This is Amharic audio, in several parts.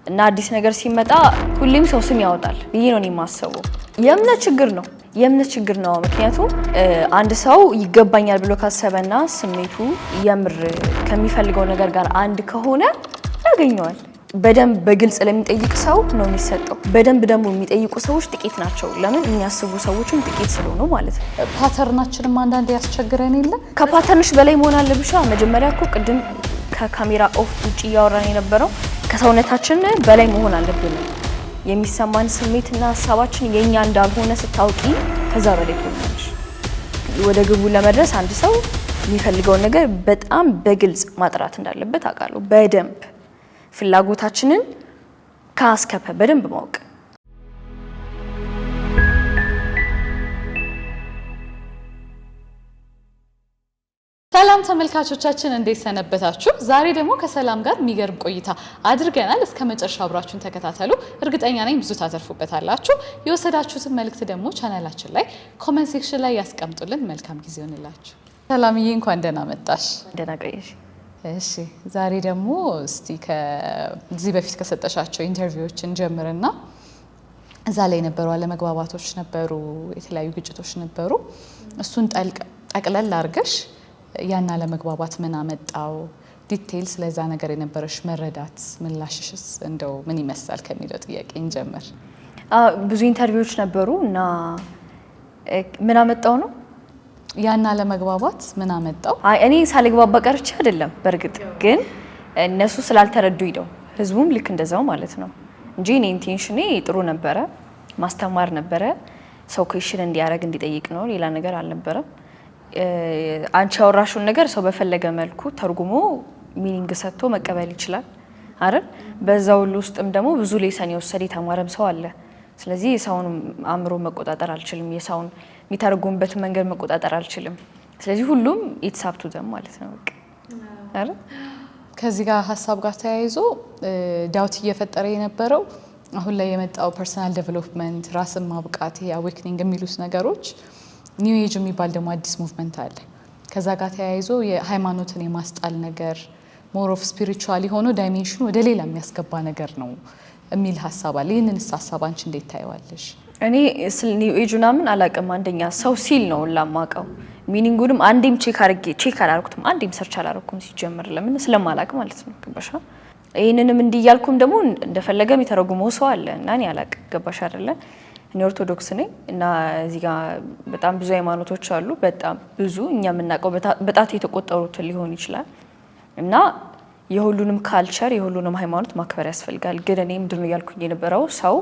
እና አዲስ ነገር ሲመጣ ሁሌም ሰው ስም ያወጣል ብዬ ነው የማስበው። የእምነት ችግር ነው ምክንያቱም አንድ ሰው ይገባኛል ብሎ ካሰበና ስሜቱ የምር ከሚፈልገው ነገር ጋር አንድ ከሆነ ያገኘዋል። በደንብ በግልጽ ለሚጠይቅ ሰው ነው የሚሰጠው። በደንብ ደግሞ የሚጠይቁ ሰዎች ጥቂት ናቸው። ለምን የሚያስቡ ሰዎችም ጥቂት ስለሆኑ ማለት ነው። ፓተርናችንም አንዳንዴ ያስቸግረን የለ። ከፓተርንሽ በላይ መሆን አለብሽ። መጀመሪያ እኮ ቅድም ከካሜራ ኦፍ ውጪ እያወራን የነበረው ከሰውነታችን በላይ መሆን አለብን። የሚሰማን ስሜትና ሀሳባችን የኛ እንዳልሆነ ስታውቂ ከዛ በላይ ትሆኛለሽ። ወደ ግቡ ለመድረስ አንድ ሰው የሚፈልገውን ነገር በጣም በግልጽ ማጥራት እንዳለበት አውቃለሁ። በደንብ ፍላጎታችንን ካስከፈ በደንብ ማወቅ። ሰላም ተመልካቾቻችን እንዴት ሰነበታችሁ? ዛሬ ደግሞ ከሰላም ጋር የሚገርም ቆይታ አድርገናል። እስከ መጨረሻው አብራችሁን ተከታተሉ። እርግጠኛ ነኝ ብዙ ታተርፉበታላችሁ። የወሰዳችሁትን መልእክት ደግሞ ቻናላችን ላይ ኮሜንት ሴክሽን ላይ ያስቀምጡልን። መልካም ጊዜ ይሁንላችሁ። ሰላምዬ እንኳን ደህና መጣሽ። ደህና ቆየሽ። እሺ ዛሬ ደግሞ እስቲ ከዚህ በፊት ከሰጠሻቸው ኢንተርቪዎችን ጀምርና እዛ ላይ ነበሩ አለመግባባቶች ነበሩ፣ የተለያዩ ግጭቶች ነበሩ። እሱን ጠቅለል አድርገሽ ያና ለመግባባት ምን አመጣው ዲቴይል ስለዛ ነገር የነበረሽ መረዳት ምላሽሽስ እንደው ምን ይመስላል ከሚለው ጥያቄ እንጀምር። ብዙ ኢንተርቪዎች ነበሩ እና ምን አመጣው ነው ያና ለመግባባት ምን አመጣው? እኔ ሳልግባባ ቀርቼ አይደለም። በርግጥ ግን እነሱ ስላልተረዱኝ ነው። ህዝቡም ልክ እንደዛው ማለት ነው እንጂ እኔ ኢንቴንሽኔ ጥሩ ነበረ፣ ማስተማር ነበረ፣ ሰው ኩዌስችን እንዲያደርግ እንዲጠይቅ ነው። ሌላ ነገር አልነበረም። አንቺ ያወራሽውን ነገር ሰው በፈለገ መልኩ ተርጉሞ ሚኒንግ ሰጥቶ መቀበል ይችላል አይደል? በዛው ውስጥም ደግሞ ብዙ ሌሰን የወሰደ የተማረም ሰው አለ። ስለዚህ የሰውን አእምሮ መቆጣጠር አልችልም፣ የሰውን የሚተረጉምበት መንገድ መቆጣጠር አልችልም። ስለዚህ ሁሉም ኢትሳፕቱ ደም ማለት ነው በቃ አይደል? ከዚህ ጋር ሀሳብ ጋር ተያይዞ ዳውት እየፈጠረ የነበረው አሁን ላይ የመጣው ፐርሰናል ዴቨሎፕመንት፣ ራስን ማብቃት፣ ይሄ አዌክኒንግ የሚሉት ነገሮች ኒው ኤጅ የሚባል ደግሞ አዲስ ሙቭመንት አለ። ከዛ ጋር ተያይዞ የሃይማኖትን የማስጣል ነገር ሞር ኦፍ ስፒሪቹዋል የሆነ ዳይሜንሽን ወደ ሌላ የሚያስገባ ነገር ነው የሚል ሀሳብ አለ። ይህንን ሀሳብ አንቺ እንዴት ታይዋለሽ? እኔ ስለ ኒው ኤጅ ምናምን አላውቅም። አንደኛ ሰው ሲል ነው ላማቀው ሚኒንጉንም አንዴም ቼክ አላደረኩትም፣ አንዴም ሰርች አላደረኩም ሲጀምር። ለምን ስለማላውቅ ማለት ነው። ገባሽ? ይሄንንም እንዲያልኩም ደግሞ እንደፈለገም የተረጉመው ሰው አለ እና እኔ አላውቅም። ገባሽ አይደለ? እኔ ኦርቶዶክስ ነኝ እና እዚህ ጋር በጣም ብዙ ሃይማኖቶች አሉ። በጣም ብዙ እኛ የምናውቀው በጣት የተቆጠሩት ሊሆን ይችላል እና የሁሉንም ካልቸር የሁሉንም ሃይማኖት ማክበር ያስፈልጋል። ግን እኔ ምንድን ነው ያልኩኝ የነበረው ሰው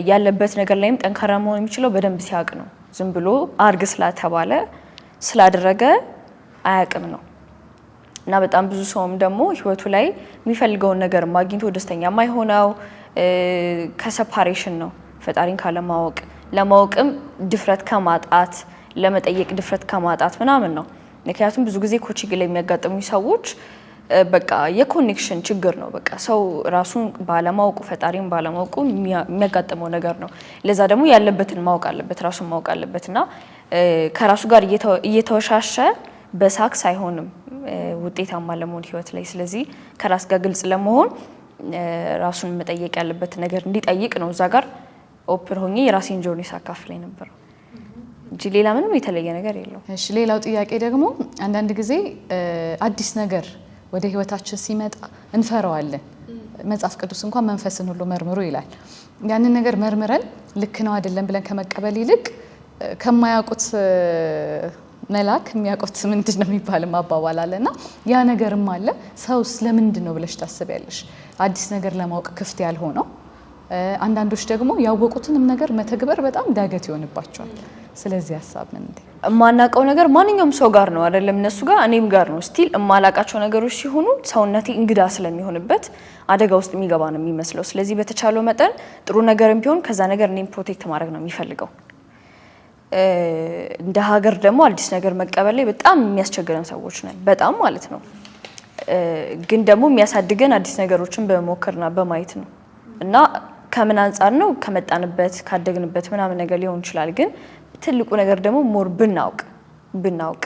ያለበት ነገር ላይም ጠንካራ መሆን የሚችለው በደንብ ሲያውቅ ነው። ዝም ብሎ አርግ ስላተባለ ስላደረገ አያውቅም ነው እና በጣም ብዙ ሰውም ደግሞ ህይወቱ ላይ የሚፈልገውን ነገር ማግኘቱ ደስተኛ የማይሆነው ከሰፓሬሽን ነው። ፈጣሪን ካለማወቅ፣ ለማወቅም ድፍረት ከማጣት፣ ለመጠየቅ ድፍረት ከማጣት ምናምን ነው። ምክንያቱም ብዙ ጊዜ ኮቺንግ ላይ የሚያጋጥሙ ሰዎች በቃ የኮኔክሽን ችግር ነው። በቃ ሰው ራሱን ባለማወቁ ፈጣሪን ባለማወቁ የሚያጋጥመው ነገር ነው። ለዛ ደግሞ ያለበትን ማወቅ አለበት፣ ራሱን ማወቅ አለበትና ከራሱ ጋር እየተወሻሸ በሳክስ አይሆንም ውጤታማ ለመሆን ህይወት ላይ። ስለዚህ ከራስ ጋር ግልጽ ለመሆን ራሱን መጠየቅ ያለበት ነገር እንዲጠይቅ ነው። እዛ ጋር ኦፕን ሆኜ የራሴን ጆርኒ ሳካፍለኝ ነበር እንጂ ሌላ ምንም የተለየ ነገር የለው። እሺ ሌላው ጥያቄ ደግሞ አንዳንድ ጊዜ አዲስ ነገር ወደ ህይወታችን ሲመጣ እንፈራዋለን። መጽሐፍ ቅዱስ እንኳን መንፈስን ሁሉ መርምሩ ይላል። ያንን ነገር መርምረን ልክ ነው አይደለም ብለን ከመቀበል ይልቅ ከማያውቁት መላክ የሚያውቁት ምንድን ነው የሚባልም አባባል አለና ያ ነገርም አለ። ሰውስ ለምንድን ነው ብለሽ ታስቢያለሽ አዲስ ነገር ለማወቅ ክፍት ያልሆነው? አንዳንዶች ደግሞ ያወቁትንም ነገር መተግበር በጣም ዳገት ይሆንባቸዋል። ስለዚህ ሀሳብ ምን እንዴ? የማናውቀው ነገር ማንኛውም ሰው ጋር ነው አይደለም? እነሱ ጋር እኔም ጋር ነው። ስቲል የማላውቃቸው ነገሮች ሲሆኑ ሰውነቴ እንግዳ ስለሚሆንበት አደጋ ውስጥ የሚገባ ነው የሚመስለው። ስለዚህ በተቻለው መጠን ጥሩ ነገርም ቢሆን ከዛ ነገር እኔም ፕሮቴክት ማድረግ ነው የሚፈልገው። እንደ ሀገር ደግሞ አዲስ ነገር መቀበል ላይ በጣም የሚያስቸግረን ሰዎች ነን፣ በጣም ማለት ነው። ግን ደግሞ የሚያሳድገን አዲስ ነገሮችን በመሞከርና በማየት ነው እና ከምን አንፃር ነው ከመጣንበት ካደግንበት ምናምን ነገር ሊሆን ይችላል። ግን ትልቁ ነገር ደግሞ ሞር ብናውቅ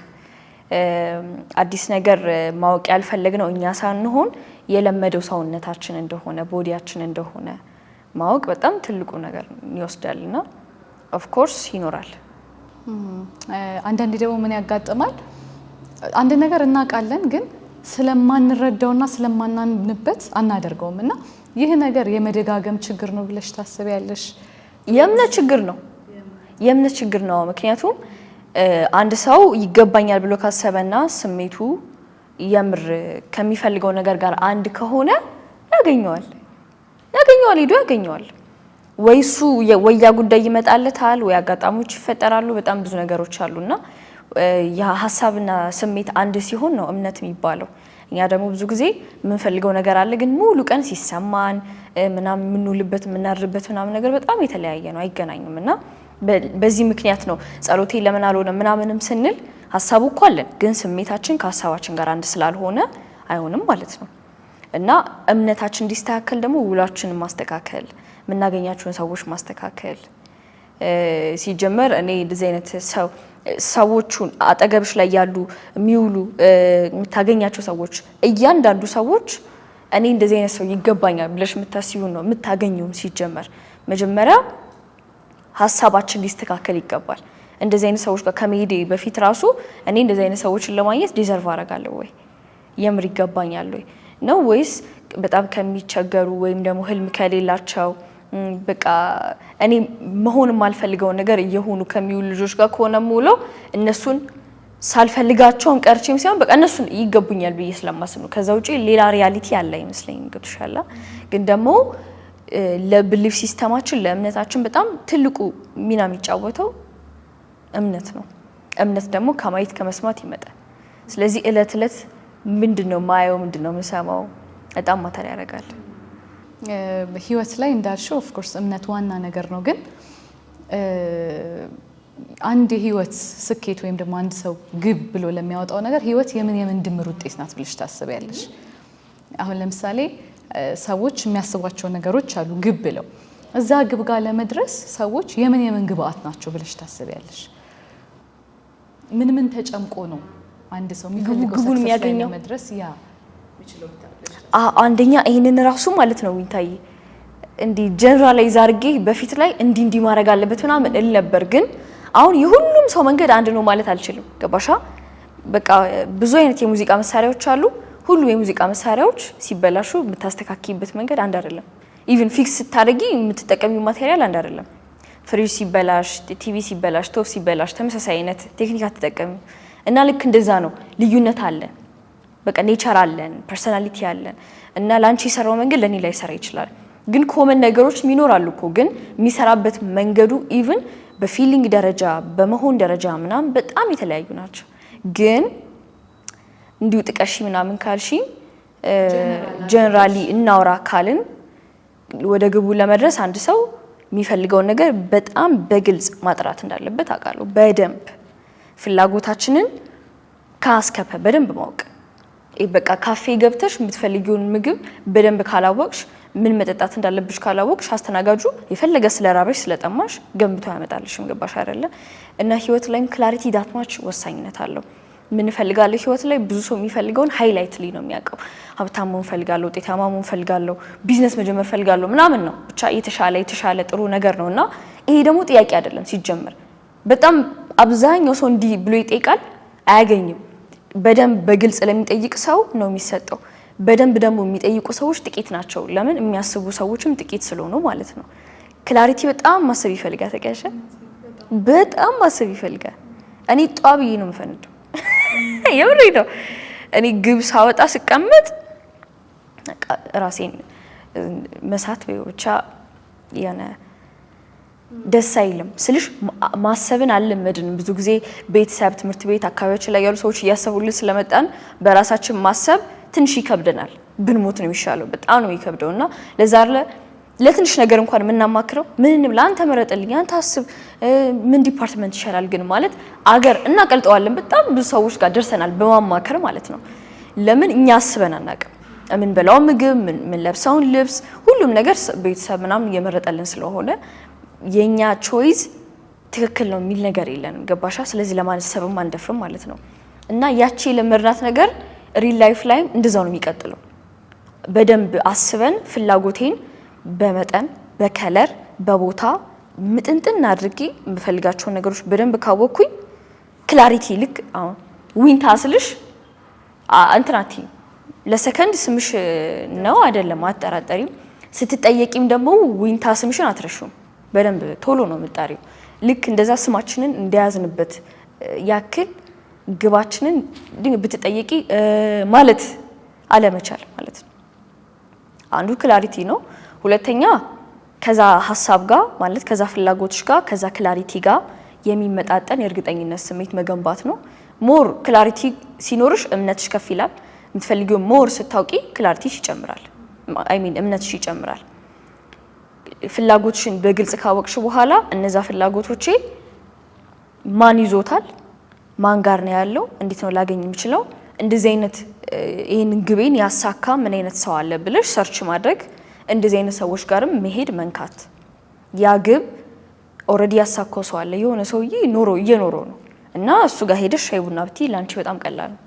አዲስ ነገር ማወቅ ያልፈለግነው እኛ ሳንሆን የለመደው ሰውነታችን እንደሆነ ቦዲያችን እንደሆነ ማወቅ በጣም ትልቁ ነገር ይወስዳልና ኦፍ ኮርስ ይኖራል። አንዳንዴ ደግሞ ምን ያጋጥማል አንድ ነገር እናውቃለን ግን ስለማንረዳውና ስለማናምንበት አናደርገውም እና ይህ ነገር የመደጋገም ችግር ነው ብለሽ ታስቢያለሽ? የእምነት ችግር ነው። ምክንያቱም አንድ ሰው ይገባኛል ብሎ ካሰበና ስሜቱ የምር ከሚፈልገው ነገር ጋር አንድ ከሆነ ያገኘዋል ሄዶ ያገኘዋል። ወይሱ ወያ ጉዳይ ይመጣለታል ወይ አጋጣሚዎች ይፈጠራሉ። በጣም ብዙ ነገሮች አሉና የሐሳብና ስሜት አንድ ሲሆን ነው እምነት የሚባለው። እኛ ደግሞ ብዙ ጊዜ የምንፈልገው ነገር አለ ግን ሙሉ ቀን ሲሰማን ምናምን የምንውልበት የምናድርበት ምናምን ነገር በጣም የተለያየ ነው፣ አይገናኝም። እና በዚህ ምክንያት ነው ጸሎቴ ለምን አልሆነ ምናምንም ስንል ሐሳቡ እኮ አለን ግን ስሜታችን ከሐሳባችን ጋር አንድ ስላልሆነ አይሆንም ማለት ነው። እና እምነታችን እንዲስተካከል ደግሞ ውሏችንን ማስተካከል፣ የምናገኛቸውን ሰዎች ማስተካከል። ሲጀመር እኔ እንደዚህ አይነት ሰዎቹን አጠገብሽ ላይ ያሉ የሚውሉ የምታገኛቸው ሰዎች እያንዳንዱ ሰዎች እኔ እንደዚህ አይነት ሰው ይገባኛል ብለሽ የምታስቢው ነው የምታገኙም። ሲጀመር መጀመሪያ ሐሳባችን ሊስተካከል ይገባል። እንደዚህ አይነት ሰዎች ጋር ከመሄዴ በፊት ራሱ እኔ እንደዚህ አይነት ሰዎችን ለማግኘት ዲዘርቭ አደርጋለሁ ወይ የምር ይገባኛል ወይ ነው ወይስ በጣም ከሚቸገሩ ወይም ደግሞ ህልም ከሌላቸው በቃ እኔ መሆን የማልፈልገው ነገር እየሆኑ ከሚውሉ ልጆች ጋር ከሆነ ሙሉ እነሱን ሳልፈልጋቸውም ቀርቼም ሳይሆን በቃ እነሱን ይገቡኛል ብዬ ስለማስብ ነው። ከዛ ውጪ ሌላ ሪያሊቲ ያለ አይመስለኝም። ገብቶሻል? ግን ደግሞ ለብሊፍ ሲስተማችን ለእምነታችን በጣም ትልቁ ሚና የሚጫወተው እምነት ነው። እምነት ደግሞ ከማየት ከመስማት ይመጣል። ስለዚህ እለት እለት ምንድነው ማየው ምንድነው የምሰማው በጣም ማተር ያደርጋል። ህይወት ላይ እንዳልሽው ኦፍ ኮርስ እምነት ዋና ነገር ነው። ግን አንድ የህይወት ስኬት ወይም ደግሞ አንድ ሰው ግብ ብሎ ለሚያወጣው ነገር ህይወት የምን ድምር ውጤት ናት ብለሽ ታስቢያለሽ? አሁን ለምሳሌ ሰዎች የሚያስቧቸው ነገሮች አሉ ግብ ብለው እዛ ግብ ጋር ለመድረስ ሰዎች የምን ግብአት ናቸው ብለሽ ታስቢያለሽ? ምን ተጨምቆ ነው አንድ ሰው የሚፈልገው ግቡን የሚያገኘው መድረስ? ያ አንደኛ ይሄንን ራሱ ማለት ነው ይታይ እንዲ ጀነራላይዝ አድርጌ በፊት ላይ እንዲ ማድረግ አለበት ምናምን እል ነበር። ግን አሁን የሁሉም ሰው መንገድ አንድ ነው ማለት አልችልም። ገባሻ? በቃ ብዙ አይነት የሙዚቃ መሳሪያዎች አሉ። ሁሉ የሙዚቃ መሳሪያዎች ሲበላሹ የምታስተካክይበት መንገድ አንድ አይደለም። ኢቭን ፊክስ ስታደርጊ የምትጠቀሚው ማቴሪያል አንድ አይደለም። ፍሪጅ ሲበላሽ፣ ቲቪ ሲበላሽ፣ ቶፕ ሲበላሽ ተመሳሳይ አይነት ቴክኒክ አትጠቀሚም። እና ልክ እንደዛ ነው ልዩነት አለ። በቃ ኔቸር አለን፣ ፐርሰናሊቲ አለን እና ላንቺ የሰራው መንገድ ለኔ ላይ ሰራ ይችላል። ግን ኮመን ነገሮች ይኖራሉ እኮ ግን የሚሰራበት መንገዱ ኢቭን በፊሊንግ ደረጃ በመሆን ደረጃ ምናምን በጣም የተለያዩ ናቸው። ግን እንዲሁ ጥቀሺ ምናምን ካልሺ ጀነራሊ እናውራ ካልን ወደ ግቡ ለመድረስ አንድ ሰው የሚፈልገውን ነገር በጣም በግልጽ ማጥራት እንዳለበት አውቃለሁ። በደንብ ፍላጎታችንን ካስከፈ በደንብ ማወቅ። በቃ ካፌ ገብተሽ የምትፈልጊውን ምግብ በደንብ ካላወቅሽ፣ ምን መጠጣት እንዳለብሽ ካላወቅሽ አስተናጋጁ የፈለገ ስለራበሽ ስለጠማሽ ገንብቶ ያመጣልሽም። ገባሽ አይደለ? እና ህይወት ላይ ክላሪቲ ዳትማች ወሳኝነት አለው። ምን ፈልጋለሁ ህይወት ላይ ብዙ ሰው የሚፈልገውን ሃይላይትሊ ነው የሚያውቀው። ሀብታም መሆን ፈልጋለሁ፣ ውጤታማ መሆን ፈልጋለሁ፣ ቢዝነስ መጀመር ፈልጋለሁ ምናምን ነው ብቻ የተሻለ ጥሩ ነገር ነውና ይሄ ደግሞ ጥያቄ አይደለም ሲጀመር። በጣም አብዛኛው ሰው እንዲህ ብሎ ይጠይቃል፣ አያገኝም። በደንብ በግልጽ ለሚጠይቅ ሰው ነው የሚሰጠው። በደንብ ደግሞ የሚጠይቁ ሰዎች ጥቂት ናቸው። ለምን? የሚያስቡ ሰዎችም ጥቂት ስለሆኑ ማለት ነው። ክላሪቲ በጣም ማሰብ ይፈልጋል። ተቀያሸ በጣም ማሰብ ይፈልጋል። እኔ ጧብዬ ነው የምፈንደው የምሬ ነው። እኔ ግብ ሳወጣ ስቀመጥ ራሴን መሳት ብቻ የሆነ ደስ አይልም ስልሽ ማሰብን አልለመድንም። ብዙ ጊዜ ቤተሰብ፣ ትምህርት ቤት አካባቢያችን ላይ ያሉ ሰዎች እያሰቡልን ስለመጣን በራሳችን ማሰብ ትንሽ ይከብደናል። ብንሞት ነው የሚሻለው። በጣም ነው የሚከብደውና ለዛ ለትንሽ ነገር እንኳን የምናማክረው ምንንም ለአንተ መረጥልኝ አንተ አስብ ምን ዲፓርትመንት ይሻላል ግን ማለት አገር እናቀልጠዋለን። በጣም ብዙ ሰዎች ጋር ደርሰናል በማማከር ማለት ነው። ለምን? እኛ አስበን አናውቅም። ምን በላው ምግብ፣ ምን ለብሰውን ልብስ፣ ሁሉም ነገር ቤተሰብ ምናምን እየመረጠልን ስለሆነ የኛ ቾይስ ትክክል ነው የሚል ነገር የለንም። ገባሻ? ስለዚህ ለማሰብም አንደፍርም ማለት ነው። እና ያቺ ለመርዳት ነገር ሪል ላይፍ ላይ እንደዛው ነው የሚቀጥለው። በደንብ አስበን ፍላጎቴን በመጠን በከለር በቦታ ምጥንጥን አድርጌ የምፈልጋቸው ነገሮች በደንብ ካወኩኝ ክላሪቲ ልክ አሁን ዊንታ ስልሽ አንትናቲ ለሰከንድ ስምሽ ነው አይደለም አጠራጠሪም ስትጠየቂም ደግሞ ዊንታ ስምሽን አትረሹም በደንብ ቶሎ ነው የምጣሪው ልክ እንደዛ ስማችንን እንደያዝንበት ያክል ግባችንን ብትጠየቂ ማለት አለመቻል ማለት ነው አንዱ ክላሪቲ ነው ሁለተኛ ከዛ ሐሳብ ጋር ማለት ከዛ ፍላጎትሽ ጋር ከዛ ክላሪቲ ጋር የሚመጣጠን የእርግጠኝነት ስሜት መገንባት ነው ሞር ክላሪቲ ሲኖርሽ እምነትሽ ከፍ ይላል የምትፈልጊው ሞር ስታውቂ ክላሪቲሽ ይጨምራል አይ ሚን እምነትሽ ይጨምራል ፍላጎትሽን በግልጽ ካወቅሽ በኋላ እነዛ ፍላጎቶቼ ማን ይዞታል ማን ጋር ነው ያለው እንዴት ነው ላገኝ የምችለው እንደዚህ አይነት ይሄንን ግቤን ያሳካ ምን አይነት ሰው አለ ብለሽ ሰርች ማድረግ እንደዚህ አይነት ሰዎች ጋርም መሄድ መንካት ያ ግብ ኦሬዲ ያሳካው ሰው አለ የሆነ ሰውዬ እየኖሮ ነው እና እሱ ጋር ሄደሽ ሻይ ቡና ብትይ ላንቺ በጣም ቀላል ነው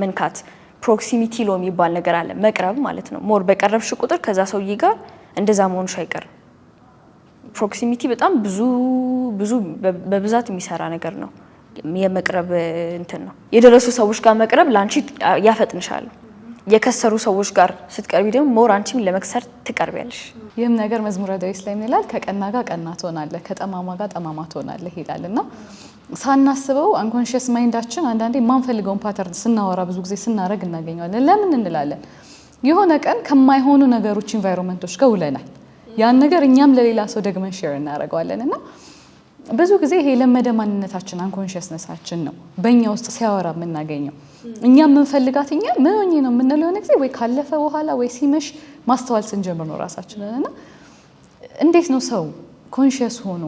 መንካት ፕሮክሲሚቲ ሎ የሚባል ነገር አለ መቅረብ ማለት ነው ሞር በቀረብሽ ቁጥር ከዛ ሰውዬ ጋር እንደዛ መሆንሽ አይቀርም ፕሮክሲሚቲ በጣም ብዙ በብዛት የሚሰራ ነገር ነው የመቅረብ እንትን ነው የደረሱ ሰዎች ጋር መቅረብ ላንቺ ያፈጥንሻል የከሰሩ ሰዎች ጋር ስትቀርቢ ደግሞ ሞር አንቺም ለመክሰር ትቀርቢያለሽ ይህም ነገር መዝሙረ ዳዊት ላይ ይላል ከቀና ጋር ቀና ትሆናለህ ከጠማማ ጋር ጠማማ ትሆናለህ ይላልና ሳናስበው አንኮንሺየስ ማይንዳችን አንዳንዴ ማንፈልገውን ፓተርን ስናወራ ብዙ ጊዜ ስናረግ እናገኛለን ለምን እንላለን የሆነ ቀን ከማይሆኑ ነገሮች ኢንቫይሮንመንቶች ጋር ውለናል ያን ነገር እኛም ለሌላ ሰው ደግመን ሼር እናደርጋለንና ብዙ ጊዜ ይሄ ለመደ ማንነታችን አንኮንሺየስነሳችን ነው በእኛ ውስጥ ሲያወራ የምናገኘው እኛም የምንፈልጋት ምን ሆኜ ነው የምንለው ጊዜ ወይ ካለፈ በኋላ ወይ ሲመሽ ማስተዋል ስንጀምር ነው ራሳችንና እንዴት ነው ሰው ኮንሺየስ ሆኖ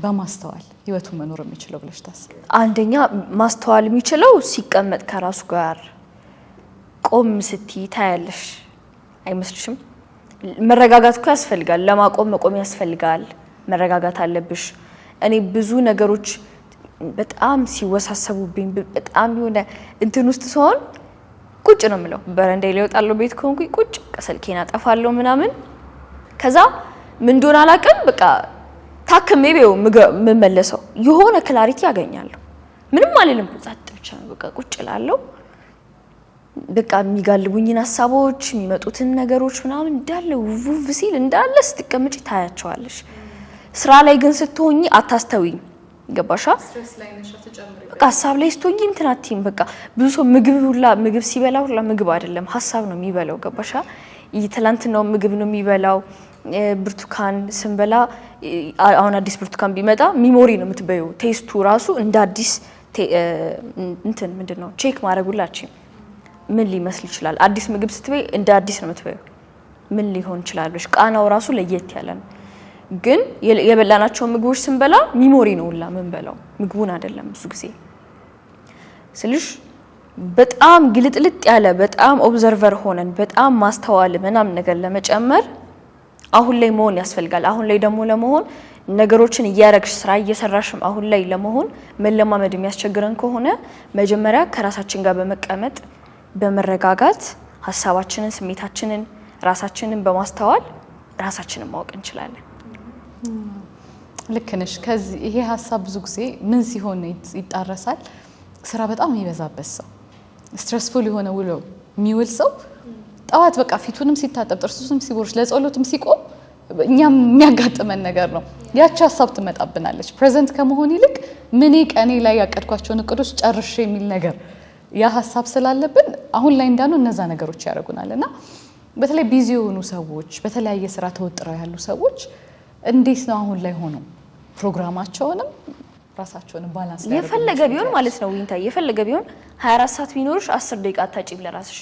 በማስተዋል ህይወቱ መኖር የሚችለው ብለሽ ታስብ አንደኛ ማስተዋል የሚችለው ሲቀመጥ ከራሱ ጋር ቆም ስትይ ታያለሽ አይመስልሽም መረጋጋት እኮ ያስፈልጋል ለማቆም መቆም ያስፈልጋል መረጋጋት አለብሽ እኔ ብዙ ነገሮች በጣም ሲወሳሰቡብኝ በጣም የሆነ እንትን ውስጥ ሲሆን ቁጭ ነው የምለው በረንዳይ ላይ ወጣለሁ ቤት ከሆንኩኝ ቁጭ ስልኬን አጠፋለሁ ምናምን ከዛ ምን እንደሆነ አላውቅም በቃ ታከመ ቤው መመለሰው የሆነ ክላሪቲ ያገኛለሁ ምንም አልልም ጸጥ ብቻ ነው በቃ ቁጭ እላለሁ በቃ የሚጋልቡኝን ሐሳቦች የሚመጡትን ነገሮች ምናምን እንዳለ ውቭ ሲል እንዳለ ስትቀመጪ ታያቸዋለሽ ስራ ላይ ግን ስትሆኚ አታስተውኝ ገባሻ ስትረስ ላይ ነሽ ተጨምሪ በቃ ሐሳብ ላይ ስትሆኚ እንትናቲም በቃ ብዙ ሰው ምግብ ሲበላ ሁላ ምግብ አይደለም ሐሳብ ነው የሚበላው ገባሻ ይትላንትናው ምግብ ነው የሚበላው ብርቱካን ስንበላ አሁን አዲስ ብርቱካን ቢመጣ ሚሞሪ ነው የምትበዩ ቴስቱ ራሱ እንደ አዲስ እንትን ምንድነው ቼክ ማድረጉላችሁ ምን ሊመስል ይችላል አዲስ ምግብ ስትበይ እንደ አዲስ ነው የምትበዩ ምን ሊሆን ይችላልሽ ቃናው ራሱ ለየት ያለ ነው ግን የበላናቸው ምግቦች ስንበላ ሚሞሪ ነው ሁላ ምን በላው ምግቡን አይደለም ብዙ ጊዜ ስለሽ በጣም ግልጥልጥ ያለ በጣም ኦብዘርቨር ሆነን በጣም ማስተዋል ምናምን ነገር ለመጨመር አሁን ላይ መሆን ያስፈልጋል አሁን ላይ ደግሞ ለመሆን ነገሮችን እያረግሽ ስራ እየሰራሽም አሁን ላይ ለመሆን መለማመድ የሚያስቸግረን ከሆነ መጀመሪያ ከራሳችን ጋር በመቀመጥ በመረጋጋት ሐሳባችንን ስሜታችንን ራሳችንን በማስተዋል ራሳችንን ማወቅ እንችላለን ልክ ነሽ ከዚህ ይሄ ሐሳብ ብዙ ጊዜ ምን ሲሆን ይጣረሳል ስራ በጣም ይበዛበት ሰው ስትረስፉል የሆነ ውሎ የሚውል ሰው ጣዋት በቃ ፊቱንም ሲታጠብ ጥርሱንም ሲቦርሽ ለጸሎትም ሲቆም እኛም የሚያጋጥመን ነገር ነው ያቺ ሐሳብ ትመጣብናለች ፕሬዘንት ከመሆን ይልቅ ምን ቀኔ ላይ ያቀድኳቸውን እቅዶች ጨርሼ የሚል ነገር ያ ሐሳብ ስላለብን አሁን ላይ እንዳኑ እነዛ ነገሮች ያደርጉናልና በተለይ ቢዚ የሆኑ ሰዎች በተለያየ ስራ ተወጥረው ያሉ ሰዎች እንዴት ነው አሁን ላይ ሆኖ ፕሮግራማቸውንም ራሳቸውንም ባላንስ ላይ የፈለገ ቢሆን ማለት ነው ዊንታ የፈለገ ቢሆን 24 ሰዓት ቢኖርሽ 10 ደቂቃ አታጪም ለራስሽ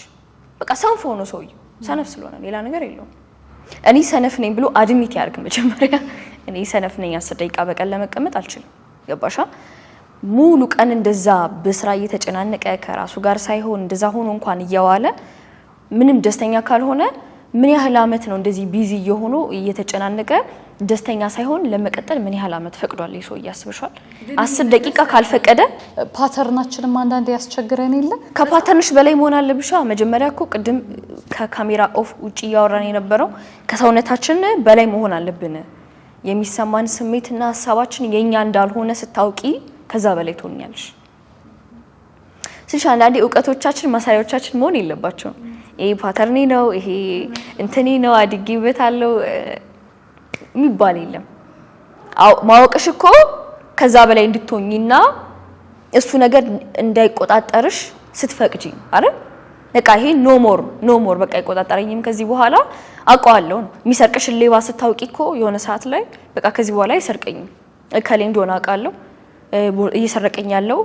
በቃ ሰንፍ ሆኖ ሰውዬው ሰነፍ ስለሆነ ሌላ ነገር የለውም እኔ ሰነፍ ነኝ ብሎ አድሚት ያርግ መጀመሪያ እኔ ሰነፍ ነኝ 10 ደቂቃ በቀን ለመቀመጥ አልችልም ገባሻ ሙሉ ቀን እንደዛ በስራ እየተጨናነቀ ከራሱ ጋር ሳይሆን እንደዛ ሆኖ እንኳን እያዋለ ምንም ደስተኛ ካልሆነ ምን ያህል አመት ነው እንደዚህ ቢዚ የሆኑ እየተጨናነቀ ደስተኛ ሳይሆን ለመቀጠል ምን ያህል አመት ፈቅዷል ይሶ ያስብሻል 10 ደቂቃ ካልፈቀደ ፓተርናችንም አንዳንዴ ያስቸግረን የለ ከፓተርንሽ በላይ መሆን አለብሻ መጀመሪያ እኮ ቅድም ከካሜራ ኦፍ ውጪ ያወራን የነበረው ከሰውነታችን በላይ መሆን አለብን የሚሰማን ስሜትና ሐሳባችን የኛ እንዳልሆነ ስታውቂ ከዛ በላይ ትሆኛለሽ ስለዚህ አንዳንዴ ዕውቀቶቻችን ማሳያዎቻችን መሆን የለባቸው ይሄ ፓተርኒ ነው ይሄ እንትኒ ነው አድጊበታለሁ የሚባል የለም ማወቅሽ እኮ ከዛ በላይ እንድትሆኚና እሱ ነገር እንዳይቆጣጠርሽ ስትፈቅጂ አይደል በቃ ይሄ ኖ ሞር በቃ ይቆጣጠረኝም ከዚህ በኋላ አቋዋለሁ የሚሰርቅሽ ሌባ ስታውቂ እኮ የሆነ ሰዓት ላይ በቃ ከዚህ በኋላ ይሰርቀኝም እከሌ እንደሆነ አውቃለሁ እየሰረቀኝ ያለው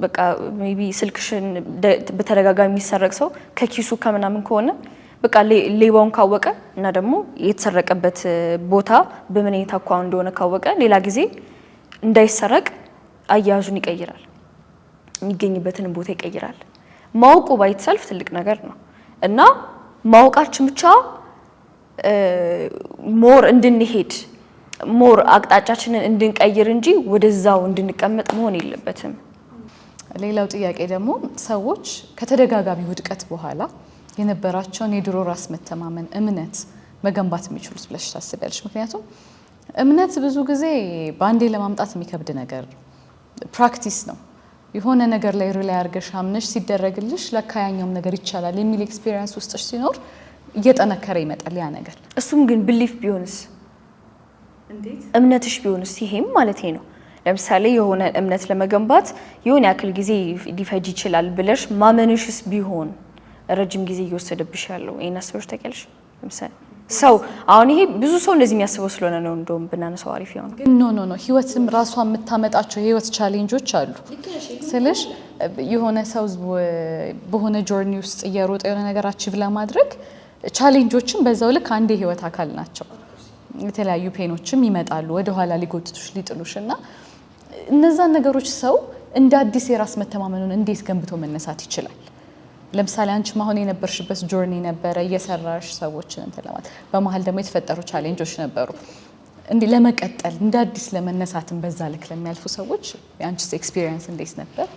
በቃ ሜቢ ስልክሽን በተደጋጋሚ የሚሰረቅ ሰው ከኪሱ ከመናምን ከሆነ በቃ ሌባውን ካወቀ እና ደግሞ የተሰረቀበት ቦታ በምን የታቋው እንደሆነ ካወቀ ሌላ ጊዜ እንዳይሰረቅ አያዙን ይቀይራል የሚገኝበትን ቦታ ይቀይራል ማውቁ ባይተሰልፍ ትልቅ ነገር ነው እና ማውቃችን ብቻ ሞር እንድንሄድ ሞር አቅጣጫችንን እንድንቀይር እንጂ ወደዛው እንድንቀመጥ መሆን የለበትም ሌላው ጥያቄ ደግሞ ሰዎች ከተደጋጋሚ ውድቀት በኋላ የነበራቸውን የድሮ ራስ መተማመን እምነት መገንባት የሚችሉት ብለሽ ታስቢያለሽ ምክንያቱም እምነት ብዙ ጊዜ ባንዴ ለማምጣት የሚከብድ ነገር ፕራክቲስ ነው የሆነ ነገር ላይ ሪላይ አርገሽ አምነሽ ሲደረግልሽ ለካያኛውም ነገር ይቻላል የሚል ኤክስፒሪየንስ ውስጥሽ ሲኖር እየጠነከረ ይመጣል ያ ነገር እሱም ግን ቢሊፍ ቢሆንስ እንዴት እምነትሽ ቢሆንስ ይሄም ማለት ነው ለምሳሌ የሆነ እምነት ለመገንባት የሆነ ያክል ጊዜ ሊፈጅ ይችላል ብለሽ ማመንሽስ ቢሆን ረጅም ጊዜ እየወሰደብሽ ያለው አይና ሰዎች ታውቂያለሽ ለምሳሌ ሰው አሁን ይሄ ብዙ ሰው እንደዚህ የሚያስበው ስለሆነ ነው እንደውም ብናነሳው አሪፍ ይሆን ግን ኖ ህይወትም ራሷ የምታመጣቸው የህይወት ቻሌንጆች አሉ ስለሽ የሆነ ሰው በሆነ ጆርኒ ውስጥ እየሮጠ የሆነ ነገር አቺቭ ለማድረግ ቻሌንጆችን በዛው ልክ አንድ የህይወት አካል ናቸው የተለያዩ ፔኖችም ይመጣሉ ወደ ኋላ ሊጎትቱሽ ሊጥሉሽና እነዛን ነገሮች ሰው እንደ አዲስ የራስ መተማመኑን እንዴት ገንብቶ መነሳት ይችላል ለምሳሌ አንቺ ማሆን የነበርሽበት ጆርኒ ነበረ እየሰራሽ ሰዎችን እንተለማት በመሃል ደግሞ የተፈጠሩ ቻሌንጆች ነበሩ እንዴ ለመቀጠል እንደ አዲስ ለመነሳትም በዛ ልክ ለሚያልፉ ሰዎች አንቺስ ኤክስፒሪየንስ እንዴት ነበር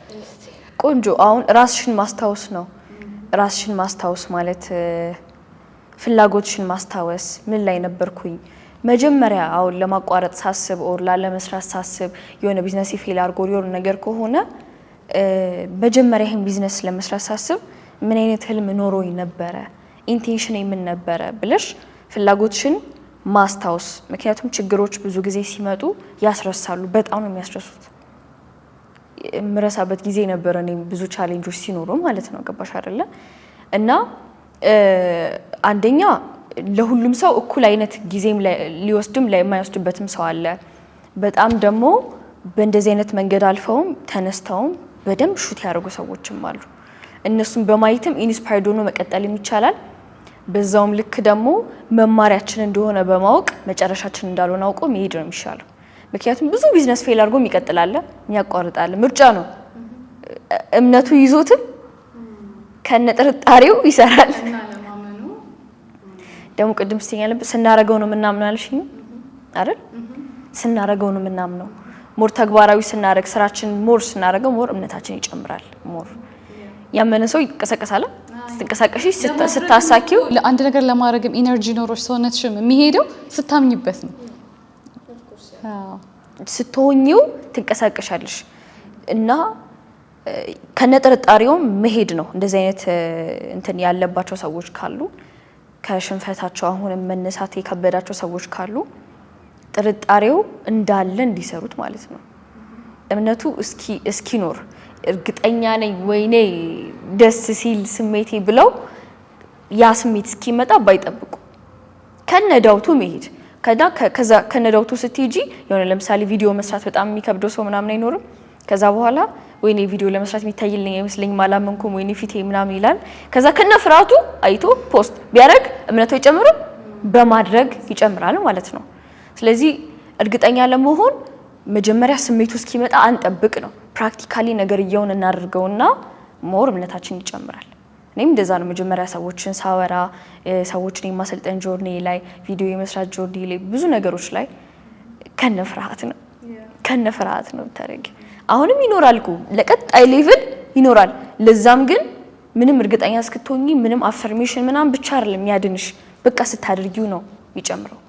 ቆንጆ አሁን ራስሽን ማስታወስ ነው ራስሽን ማስታወስ ማለት ፍላጎትሽን ማስታወስ ምን ላይ ነበርኩኝ መጀመሪያ አሁን ለማቋረጥ ሳስብ ኦር ላለመስራት ሳስብ የሆነ ቢዝነስ ፌል አርጎ የሆነ ነገር ከሆነ መጀመሪያ ይሄን ቢዝነስ ለመስራት ሳስብ ምን አይነት ህልም ኖሮኝ ነበረ ኢንቴንሽን ምን ነበረ ብለሽ ፍላጎትሽን ማስታወስ ምክንያቱም ችግሮች ብዙ ጊዜ ሲመጡ ያስረሳሉ በጣም ነው የሚያስረሱት ምረሳበት ጊዜ ነበር እኔ ብዙ ቻሌንጆች ሲኖሩ ማለት ነው ገባሽ አይደለ እና አንደኛ ለሁሉም ሰው እኩል አይነት ጊዜም ሊወስድም ለማይወስድበትም ሰው አለ በጣም ደግሞ በእንደዚህ አይነት መንገድ አልፈውም ተነስተውም በደንብ ሹት ያደርጉ ሰዎችም አሉ እነሱም በማየትም ኢንስፓየርድ ሆኖ መቀጠልም ይቻላል በዛውም ልክ ደግሞ መማሪያችን እንደሆነ በማወቅ መጨረሻችን እንዳልሆነ አውቆ መሄድ ነው የሚሻለው ምክንያቱም ብዙ ቢዝነስ ፌል አድርጎ ይቀጥላል የሚያቋርጣል ምርጫ ነው እምነቱ ይዞትም ከነጥርጣሬው ይሰራል ደግሞ ቅድም ሲኛለብ ስናረገው ነው ምናምን አልሽኝ አይደል ስናረገው ነው ምናምን ሞር ተግባራዊ ስናረግ ስራችን ሞር ስናረገው ሞር እምነታችን ይጨምራል ሞር ያመነ ሰው ይቀሰቀሳል ስትንቀሳቀሺ ስታሳኪው ለአንድ ነገር ለማድረግም ኢነርጂ ኖሮሽ ሰውነትሽም የሚሄደው ስታምኝበት ነው ስትሆኚው ትንቀሳቀሻለሽ እና ከነጥርጣሬው መሄድ ነው እንደዚህ አይነት እንትን ያለባቸው ሰዎች ካሉ ከሽንፈታቸው አሁን መነሳት የከበዳቸው ሰዎች ካሉ ጥርጣሬው እንዳለ እንዲሰሩት ማለት ነው እምነቱ እስኪኖር እርግጠኛ ነኝ ወይኔ ደስ ሲል ስሜቴ ብለው ያ ስሜት እስኪመጣ ባይጠብቁ ከነዳውቱ መሄድ ከዛ ከነዳውቱ ስትጂ የሆነ ለምሳሌ ቪዲዮ መስራት በጣም የሚከብደው ሰው ምናምን አይኖርም ከዛ በኋላ ወይኔ ቪዲዮ ለመስራት የሚታይልኝ አይመስለኝ ማላመንኩም ወይኔ ፊቴ ምናምን ይላል ከዛ ከነፍራቱ አይቶ ፖስት ቢያረግ እምነቱ ይጨምራል በማድረግ ይጨምራል ማለት ነው ስለዚህ እርግጠኛ ለመሆን መጀመሪያ ስሜቱ እስኪመጣ አንጠብቅ ነው ፕራክቲካሊ ነገር ይየውን እናደርገውና ሞር እምነታችን ይጨምራል እኔም እንደዛ ነው መጀመሪያ ሰዎችን ሳወራ ሰዎችን የማሰልጠን ጆርኒ ላይ ቪዲዮ የመስራት ጆርኒ ላይ ብዙ ነገሮች ላይ ከነፍርሃት ነው ታረግ አሁንም ይኖራልኩ ለቀጣይ ሌቭል ይኖራል ለዛም ግን ምንም እርግጠኛ እስክትሆኚ ምንም አፈርሜሽን ምናም ብቻ አይደለም ያድንሽ በቃ ስታደርጊው ነው የሚጨምረው